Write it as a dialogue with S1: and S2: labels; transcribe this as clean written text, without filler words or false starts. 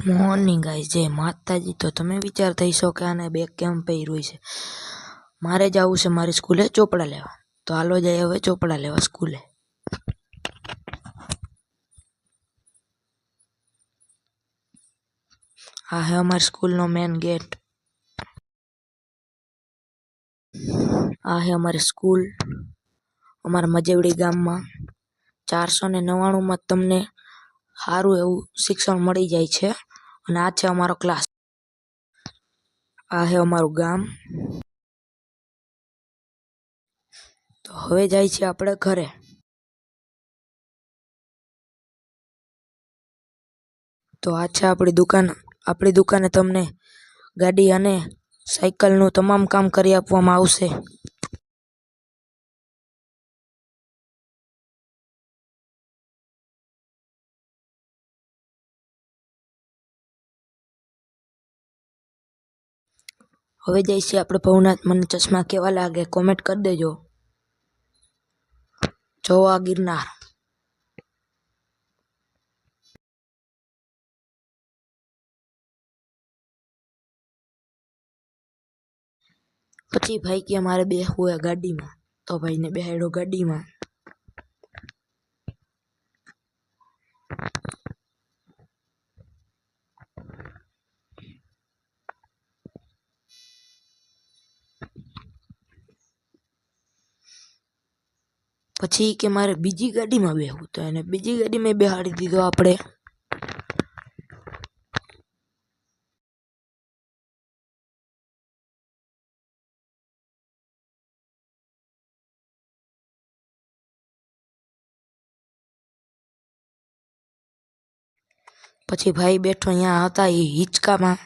S1: Morning guys, જય માતાજી। તો તમે વિચારતા હશો કે આને બેગ કેમ પહેર્યું છે। મારે જવું છે મારી સ્કૂલે ચોપડા લેવા, તો હાલો જાય હવે ચોપડા લેવા સ્કૂલે। આ હે અમારી સ્કૂલનો મેન ગેટ। આ હે અમારી સ્કૂલ અમારા મજેવડી ગામમાં। 499માં તમને સારું એવું શિક્ષણ મળી જાય છે, અને આ છે અમારો ક્લાસ। આ હે અમારું ગામ। તો હવે જાય છે આપણે ઘરે। તો આ છે આપણી દુકાન। આપણી દુકાને તમને ગાડી અને સાયકલનું તમામ કામ કરી આપવામાં આવશે। હવે જાય છે આપણે ભવનાથ। મને ચશ્મા કેવા લાગે કોમેન્ટ કરી દેજો। જો આ ગિરનાર। પછી ભાઈ કે મારે બેસવું હોય ગાડીમાં, તો ભાઈને બેહાડ્યો ગાડીમાં। પછી કે મારે બીજી ગાડીમાં બેસવું, તો એને બીજી ગાડીમાં બેસાડી દીધો આપણે। પછી ભાઈ બેઠો અહીંયા હતા એ હિંચકામાં।